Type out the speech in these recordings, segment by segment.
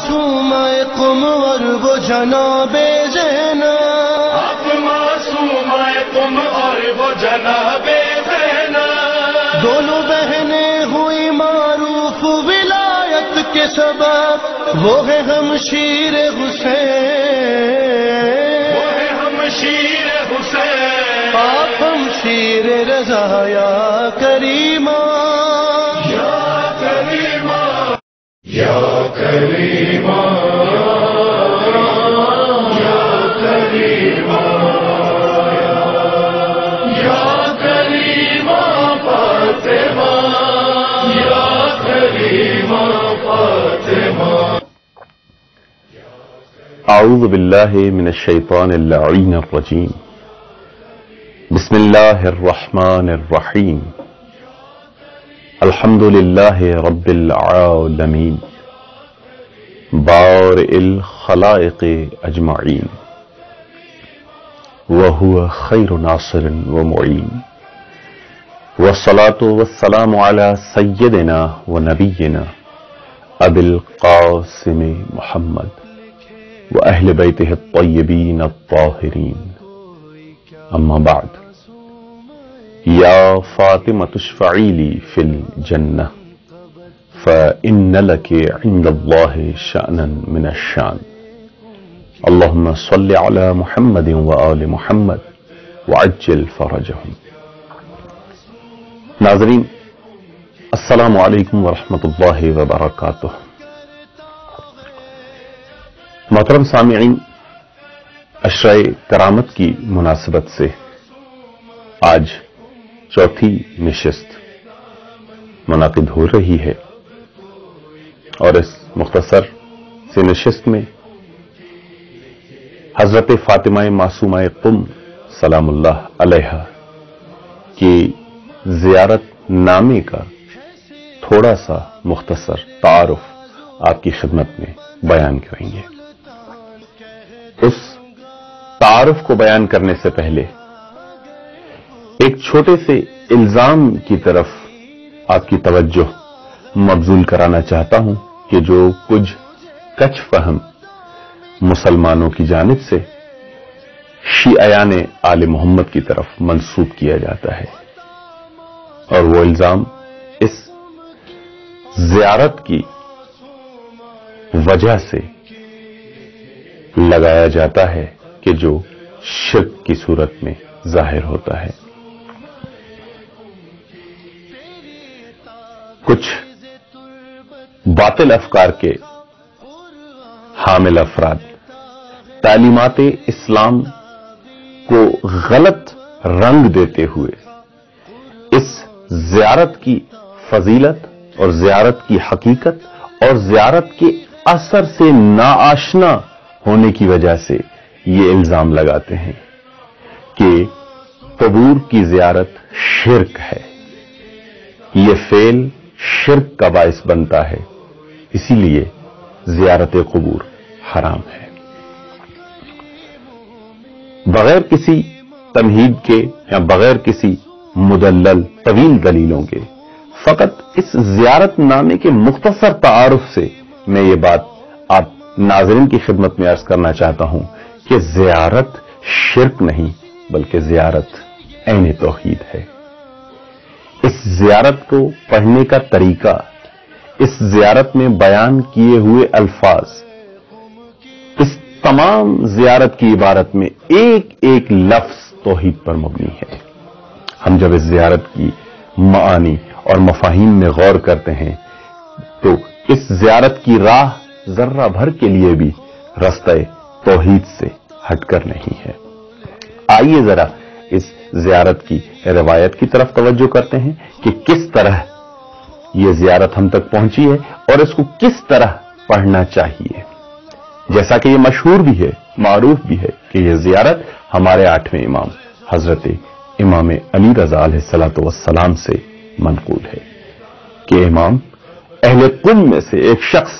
معصومہ قمر وہ جناب زینب، آپ معصومہ قم اور وہ جناب زینب، دونوں بہنیں ہوئی معروف ولایت کے سبب، وہ ہے ہمشیر حسین، وہ ہے ہمشیر حسین، آپ ہمشیر رضا یا کریمہ، یا کریمہ یا کریمہ یا کریمہ یا کریمہ فاطمہ یا کریمہ فاطمہ۔ اعوذ باللہ من الشیطان اللعین الرجیم، بسم اللہ الرحمن الرحیم، الحمد للہ رب العالمین، بارئ الخلائق اجمعین، وہو خیر ناصر ومعین، والصلاة والسلام علی سیدنا ونبینا ابی القاسم محمد وأهل بيته الطيبين الطاهرين، أما بعد، يا فاطمة اشفعي لي في الجنة فإن لك عند الله شأنا من الشان، اللهم صل على محمد وآل محمد وعجل فرجهم۔ ناظرین، السلام علیکم ورحمۃ اللہ وبرکاتہ۔ محترم سامعین، عشرۂ کرامت کی مناسبت سے آج چوتھی نشست منعقد ہو رہی ہے، اور اس مختصر سی نشست میں حضرت فاطمہ معصومہ قم سلام اللہ علیہا کی زیارت نامے کا تھوڑا سا مختصر تعارف آپ کی خدمت میں بیان کریں گے۔ اس تعارف کو بیان کرنے سے پہلے ایک چھوٹے سے الزام کی طرف آپ کی توجہ مبذول کرانا چاہتا ہوں کہ جو کچھ کچھ فہم مسلمانوں کی جانب سے شیعیان آل محمد کی طرف منسوب کیا جاتا ہے، اور وہ الزام اس زیارت کی وجہ سے لگایا جاتا ہے کہ جو شرک کی صورت میں ظاہر ہوتا ہے۔ کچھ باطل افکار کے حامل افراد تعلیمات اسلام کو غلط رنگ دیتے ہوئے اس زیارت کی فضیلت اور زیارت کی حقیقت اور زیارت کے اثر سے ناآشنا ہونے کی وجہ سے یہ الزام لگاتے ہیں کہ قبور کی زیارت شرک ہے، یہ فعل شرک کا باعث بنتا ہے، اسی لیے زیارت قبور حرام ہے۔ بغیر کسی تمہید کے یا بغیر کسی مدلل طویل دلیلوں کے فقط اس زیارت نامے کے مختصر تعارف سے میں یہ بات آپ ناظرین کی خدمت میں عرض کرنا چاہتا ہوں کہ زیارت شرک نہیں بلکہ زیارت عین توحید ہے۔ اس زیارت کو پڑھنے کا طریقہ، اس زیارت میں بیان کیے ہوئے الفاظ، اس تمام زیارت کی عبارت میں ایک ایک لفظ توحید پر مبنی ہے۔ ہم جب اس زیارت کی معانی اور مفاہیم میں غور کرتے ہیں تو اس زیارت کی راہ ذرہ بھر کے لیے بھی رستہ توحید سے ہٹ کر نہیں ہے۔ آئیے ذرا اس زیارت کی روایت کی طرف توجہ کرتے ہیں کہ کس طرح یہ زیارت ہم تک پہنچی ہے اور اس کو کس طرح پڑھنا چاہیے۔ جیسا کہ یہ مشہور بھی ہے، معروف بھی ہے کہ یہ زیارت ہمارے 8ویں امام حضرت امام علی رضا علیہ الصلوۃ والسلام سے منقول ہے کہ امام اہل قم میں سے ایک شخص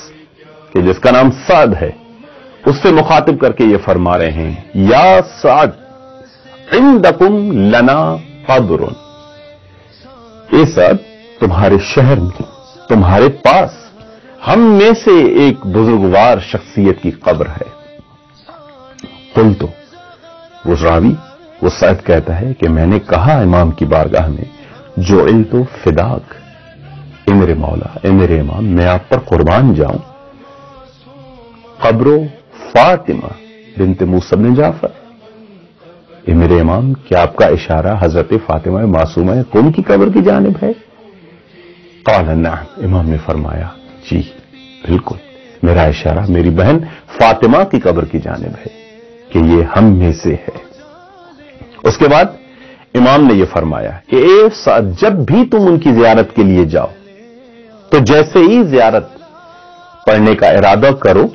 کہ جس کا نام سعد ہے، اس سے مخاطب کر کے یہ فرما رہے ہیں، یا سعد عندکم لنا قبر، اے سعد تمہارے شہر میں، تمہارے پاس ہم میں سے ایک بزرگوار شخصیت کی قبر ہے. قلت تو وہ راوی وہ سعد کہتا ہے کہ میں نے کہا امام کی بارگاہ میں جعلت فداک، اے میرے مولا، اے میرے امام، میں آپ پر قربان جاؤں. قبر فاطمہ بنت موسی بن جعفر، اے میرے امام، کیا آپ کا اشارہ حضرت فاطمہ معصومہ کون کی قبر کی جانب ہے؟ قال نعم، امام نے فرمایا جی بالکل، میرا اشارہ میری بہن فاطمہ کی قبر کی جانب ہے کہ یہ ہم میں سے ہے. اس کے بعد امام نے یہ فرمایا کہ اے سعد، جب بھی تم ان کی زیارت کے لیے جاؤ تو جیسے ہی زیارت پڑھنے کا ارادہ کرو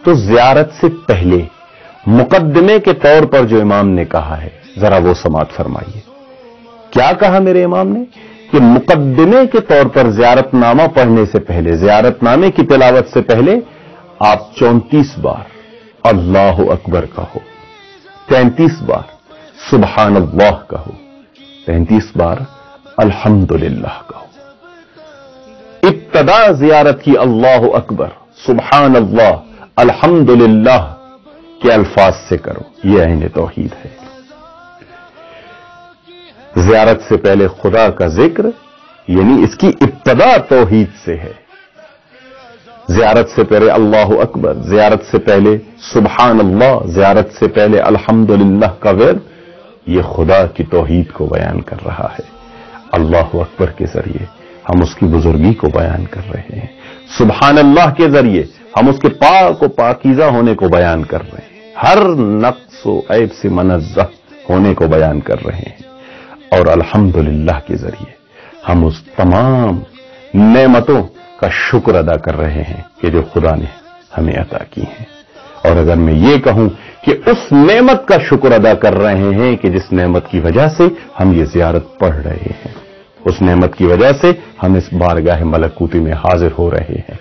تو زیارت سے پہلے مقدمے کے طور پر جو امام نے کہا ہے ذرا وہ سماعت فرمائیے. کیا کہا میرے امام نے کہ مقدمے کے طور پر زیارت نامہ پڑھنے سے پہلے، زیارت نامے کی تلاوت سے پہلے آپ 34 بار اللہ اکبر کہو، 33 بار سبحان اللہ کہو، 33 بار الحمدللہ کہو. ابتدا زیارت کی اللہ اکبر، سبحان اللہ، الحمدللہ کے الفاظ سے کرو. یہ عین توحید ہے. زیارت سے پہلے خدا کا ذکر یعنی اس کی ابتدا توحید سے ہے. زیارت سے پہلے اللہ اکبر، زیارت سے پہلے سبحان اللہ، زیارت سے پہلے الحمدللہ کا ورد، یہ خدا کی توحید کو بیان کر رہا ہے. اللہ اکبر کے ذریعے ہم اس کی بزرگی کو بیان کر رہے ہیں. سبحان اللہ کے ذریعے ہم اس کے پاک و پاکیزہ ہونے کو بیان کر رہے ہیں، ہر نقص و عیب سے منزہ ہونے کو بیان کر رہے ہیں. اور الحمدللہ کے ذریعے ہم اس تمام نعمتوں کا شکر ادا کر رہے ہیں کہ جو خدا نے ہمیں عطا کی ہیں. اور اگر میں یہ کہوں کہ اس نعمت کا شکر ادا کر رہے ہیں کہ جس نعمت کی وجہ سے ہم یہ زیارت پڑھ رہے ہیں، اس نعمت کی وجہ سے ہم اس بارگاہ ملکوتی میں حاضر ہو رہے ہیں،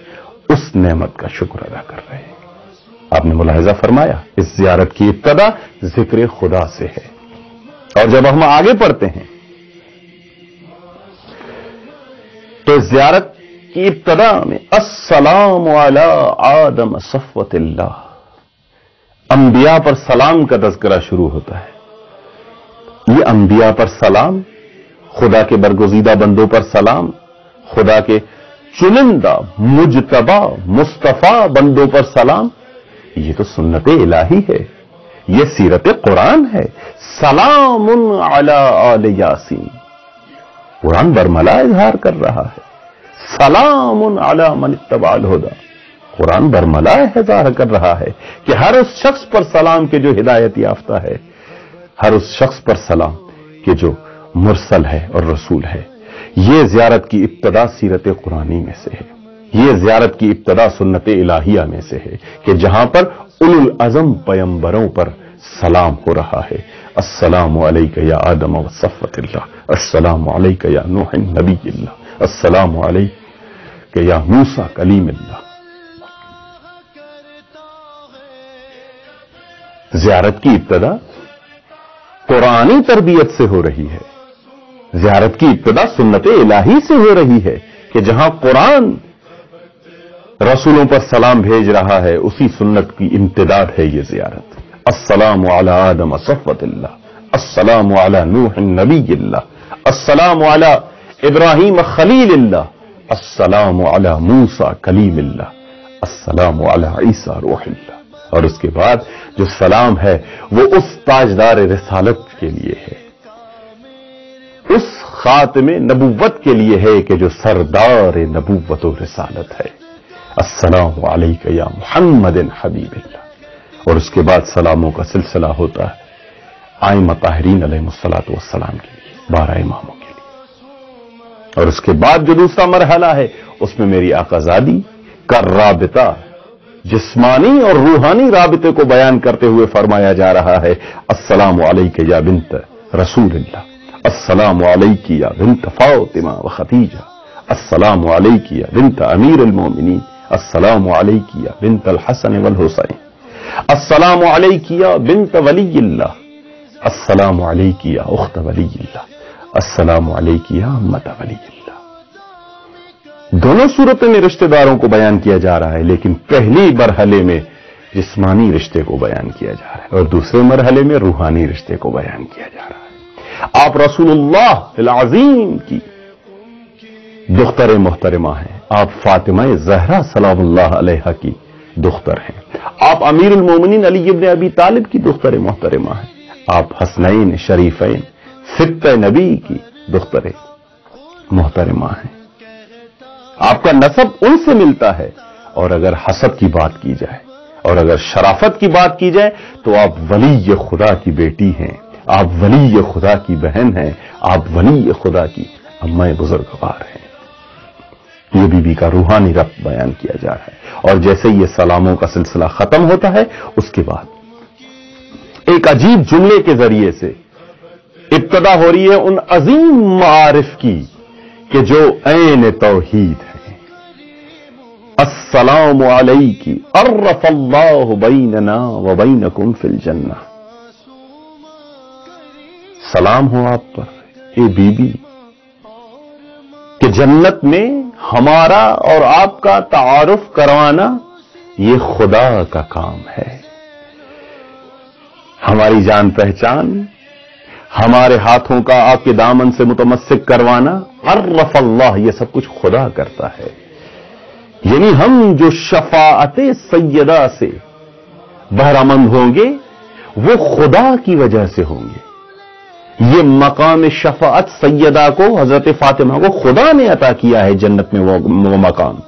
اس نعمت کا شکر ادا کر رہے ہیں. آپ نے ملاحظہ فرمایا اس زیارت کی ابتدا ذکر خدا سے ہے. اور جب ہم آگے پڑھتے ہیں تو زیارت کی ابتدا میں السلام علی آدم صفوت اللہ، انبیاء پر سلام کا تذکرہ شروع ہوتا ہے. یہ انبیاء پر سلام، خدا کے برگزیدہ بندوں پر سلام، خدا کے چنندہ مجتبی مصطفیٰ بندوں پر سلام، یہ تو سنت الہی ہے، یہ سیرت قرآن ہے. سلام علی آل یاسین، قرآن برملا اظہار کر رہا ہے. سلام علی من اتبع الہدی، قرآن برملا اظہار کر رہا ہے کہ ہر اس شخص پر سلام کے جو ہدایت یافتہ ہے، ہر اس شخص پر سلام کہ جو مرسل ہے اور رسول ہے. یہ زیارت کی ابتدا سیرت قرآنی میں سے ہے، یہ زیارت کی ابتدا سنت الہیہ میں سے ہے کہ جہاں پر اولو العزم پیمبروں پر سلام ہو رہا ہے. السلام علیک یا آدم و صفوت اللہ، السلام علیک یا نوح نبی اللہ، السلام علیک یا موسیٰ کلیم اللہ. زیارت کی ابتدا قرآنی تربیت سے ہو رہی ہے، زیارت کی ابتدا سنت الہی سے ہو رہی ہے کہ جہاں قرآن رسولوں پر سلام بھیج رہا ہے اسی سنت کی امتداد ہے یہ زیارت. السلام علی آدم صفوت اللہ، السلام علی نوح نبی اللہ، السلام علی ابراہیم خلیل اللہ، السلام علی موسیٰ کلیم اللہ، السلام علی عیسیٰ روح اللہ. اور اس کے بعد جو سلام ہے وہ اس تاجدار رسالت کے لیے ہے، اس خاتم نبوت کے لیے ہے کہ جو سردار نبوت و رسالت ہے. السلام علیک یا محمد حبیب اللہ. اور اس کے بعد سلاموں کا سلسلہ ہوتا ہے ائمہ طاہرین علیہم الصلوۃ والسلام کے لیے، 12 اماموں کے لیے. اور اس کے بعد جو دوسرا مرحلہ ہے اس میں میری آقازادی کا رابطہ، جسمانی اور روحانی رابطے کو بیان کرتے ہوئے فرمایا جا رہا ہے السلام علیک یا بنت رسول اللہ، السلام علیک یا بنت فاطمہ و خدیجہ، السلام علیک یا بنت امیر المومنین، السلام علیک یا بنت الحسن والحسین، السلام علیک یا بنت ولی اللہ، السلام علیک یا اخت ولی اللہ، السلام علیک یا امت ولی اللہ. دونوں صورتوں میں رشتہ داروں کو بیان کیا جا رہا ہے، لیکن پہلی مرحلے میں جسمانی رشتے کو بیان کیا جا رہا ہے اور دوسرے مرحلے میں روحانی رشتے کو بیان کیا جا رہا ہے۔ آپ رسول اللہ العظیم کی دختر محترمہ ہیں، آپ فاطمہ زہرا سلام اللہ علیہا کی دختر ہیں، آپ امیر المومنین علی ابن ابی طالب کی دختر محترمہ ہیں، آپ حسنین شریفین ستہ نبی کی دختر محترمہ ہیں۔ آپ کا نسب ان سے ملتا ہے، اور اگر حسب کی بات کی جائے اور اگر شرافت کی بات کی جائے تو آپ ولی خدا کی بیٹی ہیں، آپ ولی خدا کی بہن ہیں، آپ ولی خدا کی اماں بزرگوار ہیں۔ یہ بی بی کا روحانی ربط بیان کیا جا رہا ہے، اور جیسے یہ سلاموں کا سلسلہ ختم ہوتا ہے اس کے بعد ایک عجیب جملے کے ذریعے سے ابتدا ہو رہی ہے ان عظیم معارف کی کہ جو عین توحید ہے۔ السلام علیکی عرف اللہ بیننا وبینکم فی الجنہ، سلام ہو آپ پر اے بی بی کہ جنت میں ہمارا اور آپ کا تعارف کروانا یہ خدا کا کام ہے، ہماری جان پہچان، ہمارے ہاتھوں کا آپ کے دامن سے متمسک کروانا، عرف اللہ، یہ سب کچھ خدا کرتا ہے۔ یعنی ہم جو شفاعت سیدہ سے بہرامند ہوں گے وہ خدا کی وجہ سے ہوں گے۔ یہ مقام شفاعت سیدہ کو، حضرت فاطمہ کو خدا نے عطا کیا ہے جنت میں، وہ مقام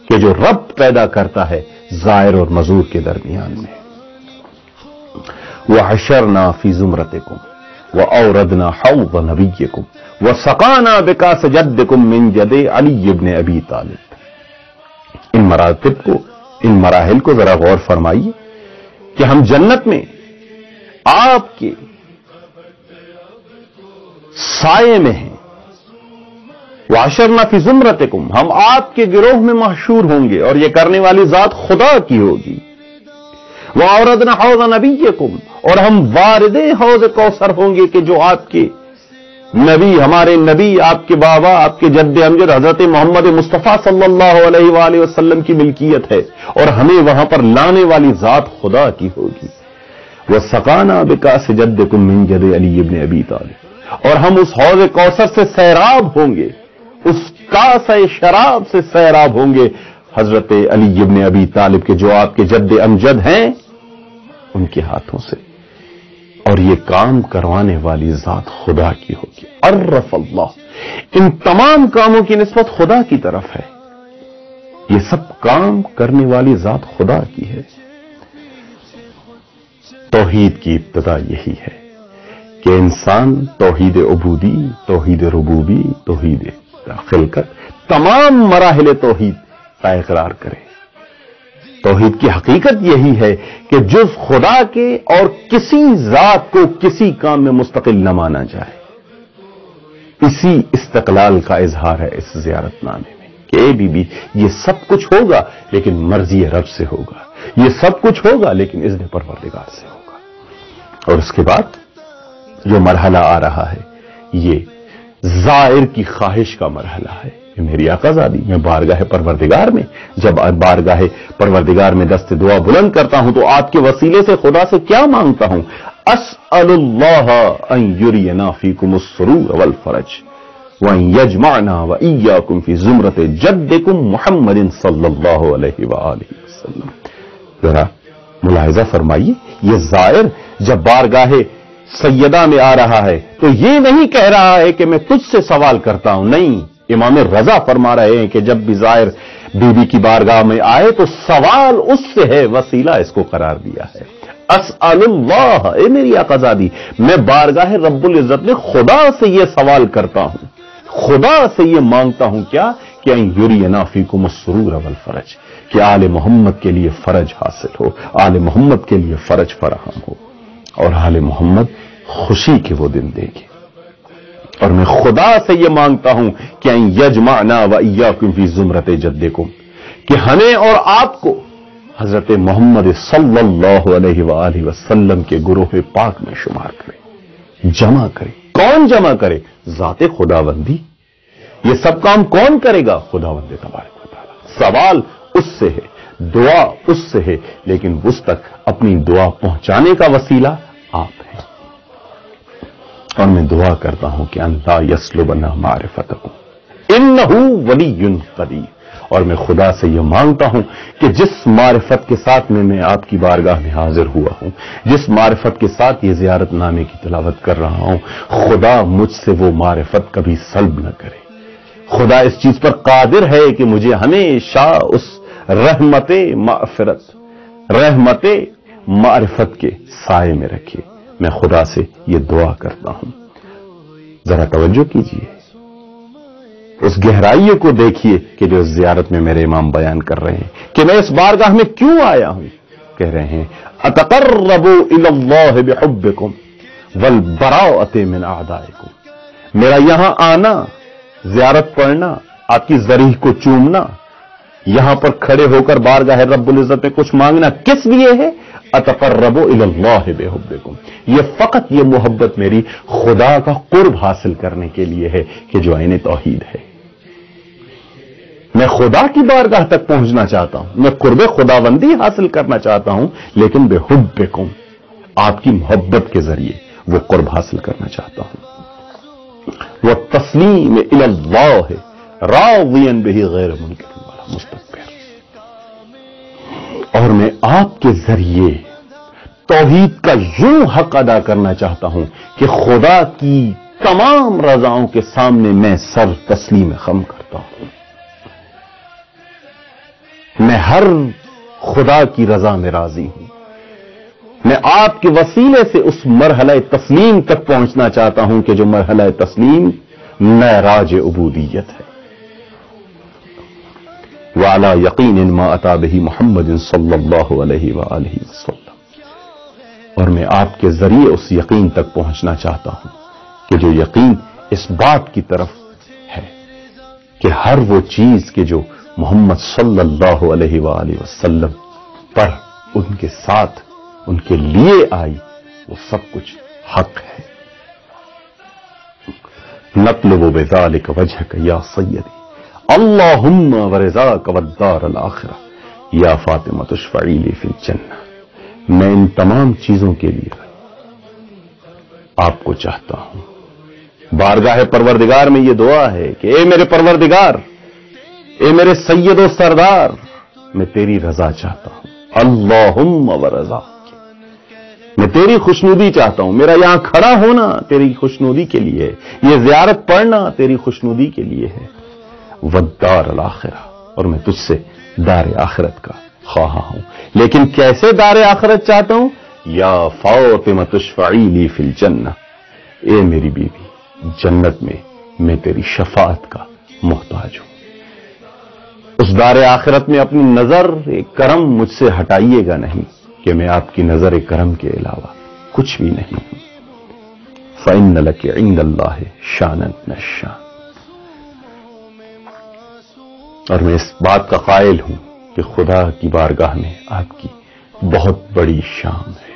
کہ جو رب پیدا کرتا ہے زائر اور مزور کے درمیان میں۔ وحشرنا فی زمرتکم وأوردنا حوض نبیکم وسقانا بکاس جدکم من جد علی ابن ابی طالب۔ ان مراتب کو، ان مراحل کو ذرا غور فرمائیے کہ ہم جنت میں آپ کے سائے میں ہیں۔ وحشرنا فی زمرتکم، ہم آپ کے گروہ میں محشور ہوں گے، اور یہ کرنے والی ذات خدا کی ہوگی۔ وَأَوْرَدْنَا حَوْضَ نَبِيِّكُمْ، اور ہم وارد حوض کوثر ہوں گے کہ جو آپ کے نبی، ہمارے نبی، آپ کے بابا، آپ کے جد امجد حضرت محمد مصطفیٰ صلی اللہ علیہ وآلہ وسلم کی ملکیت ہے، اور ہمیں وہاں پر لانے والی ذات خدا کی ہوگی۔ وَسَقَانَا بِكَاسِ جَدِّكُم مِّن جَدِ عَلِيِّ بْنِ أَبِي طالب، اور ہم اس حوض کوثر سے سیراب ہوں گے، اس کاسہ شراب سے سیراب ہوں گے حضرت علی ابن ابی طالب کے جو آپ کے جد امجد ہیں، ان کے ہاتھوں سے، اور یہ کام کروانے والی ذات خدا کی ہوگی۔ عرف اللہ، ان تمام کاموں کی نسبت خدا کی طرف ہے، یہ سب کام کرنے والی ذات خدا کی ہے۔ توحید کی ابتدا یہی ہے کہ انسان توحید عبودی، توحید ربوبی، توحید خلقت، تمام مراحل توحید کا اقرار کرے۔ توحید کی حقیقت یہی ہے کہ جز خدا کے اور کسی ذات کو کسی کام میں مستقل نہ مانا جائے۔ اسی استقلال کا اظہار ہے اس زیارت نامے میں کہ اے بی بی، یہ سب کچھ ہوگا لیکن مرضی رب سے ہوگا، یہ سب کچھ ہوگا لیکن اذن پروردگار سے ہوگا۔ اور اس کے بعد جو مرحلہ آ رہا ہے یہ زائر کی خواہش کا مرحلہ ہے کہ میری آقازادی، میں بارگاہ پروردگار میں، جب بارگاہ پروردگار میں دست دعا بلند کرتا ہوں تو آپ کے وسیلے سے خدا سے کیا مانگتا ہوں؟ اسأل اللہ ان یرینا فیکم السرور والفرج وان یجمعنا وإیاکم فی زمرۃ جدکم محمد صلی اللہ علیہ وآلہ وسلم۔ ذرا ملاحظہ فرمائیے، یہ زائر جب بارگاہ سیدہ میں آ رہا ہے تو یہ نہیں کہہ رہا ہے کہ میں تجھ سے سوال کرتا ہوں، نہیں، امام رضا فرما رہے ہیں کہ جب بھی زائر بی بی کی بارگاہ میں آئے تو سوال اس سے ہے، وسیلہ اس کو قرار دیا ہے۔ اسأل اللہ، اے میری آقازادی، میں بارگاہ رب العزت میں خدا سے یہ سوال کرتا ہوں، خدا سے یہ مانگتا ہوں کیا کہ ان یرینا فیکم السرور والفرج، کہ آل محمد کے لیے فرج حاصل ہو، آل محمد کے لیے فرج فراہم ہو، اور آل محمد خوشی کے وہ دن دے گے۔ اور میں خدا سے یہ مانگتا ہوں کہ ان یجمعنا وإیاکم فی زمرۃ جدکم، کہ ہمیں اور آپ کو حضرت محمد صلی اللہ علیہ وآلہ وسلم کے گروہ پاک میں شمار کرے، جمع کرے۔ کون جمع کرے؟ ذات خداوندی، یہ سب کام کون کرے گا؟ خداوند تبارک و تعالی۔ سوال اس سے ہے، دعا اس سے ہے، لیکن اس تک اپنی دعا پہنچانے کا وسیلہ آپ ہیں۔ اور میں دعا کرتا ہوں کہ اللہ یسلبنا معرفتکم انہ ولی قدیر، اور میں خدا سے یہ مانگتا ہوں کہ جس معرفت کے ساتھ میں آپ کی بارگاہ میں حاضر ہوا ہوں، جس معرفت کے ساتھ یہ زیارت نامے کی تلاوت کر رہا ہوں، خدا مجھ سے وہ معرفت کبھی سلب نہ کرے۔ خدا اس چیز پر قادر ہے کہ مجھے ہمیشہ اس رحمت مغفرت، رحمت معرفت کے سائے میں رکھے۔ میں خدا سے یہ دعا کرتا ہوں۔ ذرا توجہ کیجئے، اس گہرائی کو دیکھیے کہ جو اس زیارت میں میرے امام بیان کر رہے ہیں کہ میں اس بارگاہ میں کیوں آیا ہوں۔ کہہ رہے ہیں اتقربوا الی اللہ بحبکم والبراءۃ من اعدائکم، میرا یہاں آنا، زیارت پڑھنا، آپ کی ذریح کو چومنا، یہاں پر کھڑے ہو کر بارگاہ رب العزت میں کچھ مانگنا کس لیے ہے؟ اتقربوا الی اللہ بحبکم، یہ فقط یہ محبت میری خدا کا قرب حاصل کرنے کے لیے ہے کہ جو عین توحید ہے۔ میں خدا کی بارگاہ تک پہنچنا چاہتا ہوں، میں قرب خداوندی حاصل کرنا چاہتا ہوں، لیکن بحبکم، آپ کی محبت کے ذریعے وہ قرب حاصل کرنا چاہتا ہوں۔ والتسلیم الی اللہ راضیا بہ غیر منکر ولا مستکبر، اور میں آپ کے ذریعے توحید کا یوں حق ادا کرنا چاہتا ہوں کہ خدا کی تمام رضاؤں کے سامنے میں سر تسلیم خم کرتا ہوں۔ میں ہر خدا کی رضا میں راضی ہوں۔ میں آپ کے وسیلے سے اس مرحلہ تسلیم تک پہنچنا چاہتا ہوں کہ جو مرحلہ تسلیم معراج عبودیت ہے۔ وعلی یقین ما اتی بہ محمد صلی اللہ علیہ وآلہ وسلم، اور میں آپ کے ذریعے اس یقین تک پہنچنا چاہتا ہوں کہ جو یقین اس بات کی طرف ہے کہ ہر وہ چیز کہ جو محمد صلی اللہ علیہ وآلہ وسلم پر، ان کے ساتھ، ان کے لیے آئی، وہ سب کچھ حق ہے۔ نطلب بذلک وجہک یا سیدی اللہم ورضاک والدار الآخرہ یا فاطمۃ اشفعی لی فی الجنہ، میں ان تمام چیزوں کے لیے آپ کو چاہتا ہوں۔ بارگاہ پروردگار میں یہ دعا ہے کہ اے میرے پروردگار، اے میرے سید و سردار، میں تیری رضا چاہتا ہوں۔ اللہم ورضاک، میں تیری خوشنودی چاہتا ہوں۔ میرا یہاں کھڑا ہونا تیری خوشنودی کے لیے ہے، یہ زیارت پڑھنا تیری خوشنودی کے لیے ہے۔ والدار الآخرہ، اور میں تجھ سے دار آخرت کا خواہاں ہوں، لیکن کیسے دار آخرت چاہتا ہوں؟ یا فاطمۃ اشفعی لی فی الجنہ، اے میری بیوی، جنت میں میں تیری شفاعت کا محتاج ہوں۔ اس دار آخرت میں اپنی نظر کرم مجھ سے ہٹائیے گا نہیں کہ میں آپ کی نظر کرم کے علاوہ کچھ بھی نہیں ہوں۔ فإن لک عند اللہ شانا من الشان، اور میں اس بات کا قائل ہوں کہ خدا کی بارگاہ میں آپ کی بہت بڑی شان ہے۔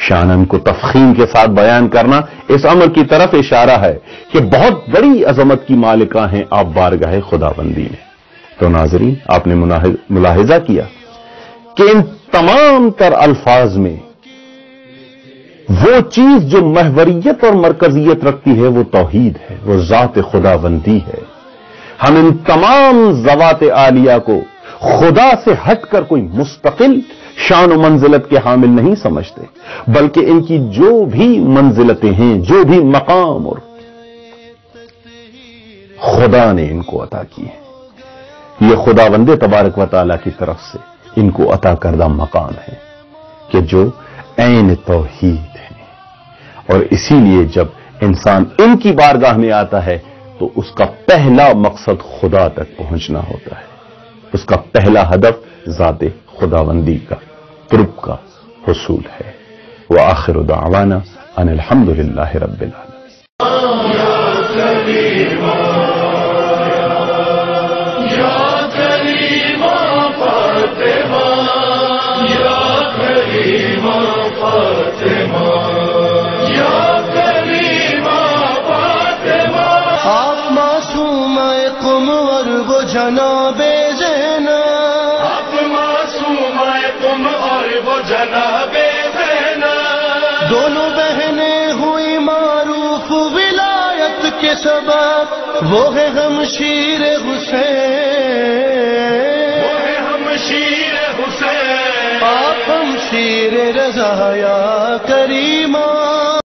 شانن کو تفخیم کے ساتھ بیان کرنا اس امر کی طرف اشارہ ہے کہ بہت بڑی عظمت کی مالکہ ہیں آپ بارگاہ خداوندی میں۔ تو ناظرین، آپ نے ملاحظہ کیا کہ ان تمام تر الفاظ میں وہ چیز جو محوریت اور مرکزیت رکھتی ہے وہ توحید ہے، وہ ذات خداوندی ہے۔ ہم ان تمام ذوات عالیہ کو خدا سے ہٹ کر کوئی مستقل شان و منزلت کے حامل نہیں سمجھتے، بلکہ ان کی جو بھی منزلتیں ہیں، جو بھی مقام اور خدا نے ان کو عطا کی ہیں، یہ خداوند تبارک و تعالیٰ کی طرف سے ان کو عطا کردہ مقام ہے کہ جو عین توحید ہے۔ اور اسی لیے جب انسان ان کی بارگاہ میں آتا ہے تو اس کا پہلا مقصد خدا تک پہنچنا ہوتا ہے، اس کا پہلا ہدف ذات خداوندی کا قرب کا حصول ہے۔ وآخر دعوانا ان الحمد للہ رب العالمین۔ آپ معصوم جناب زینب، آپ معصوم ہیں تم اور وہ جناب زینب، دونوں بہنیں ہوئی معروف ولایت کے سبب، وہ ہے ہمشیر حسین، وہ ہے ہمشیر حسین، آپ ہمشیر رضا یا کریم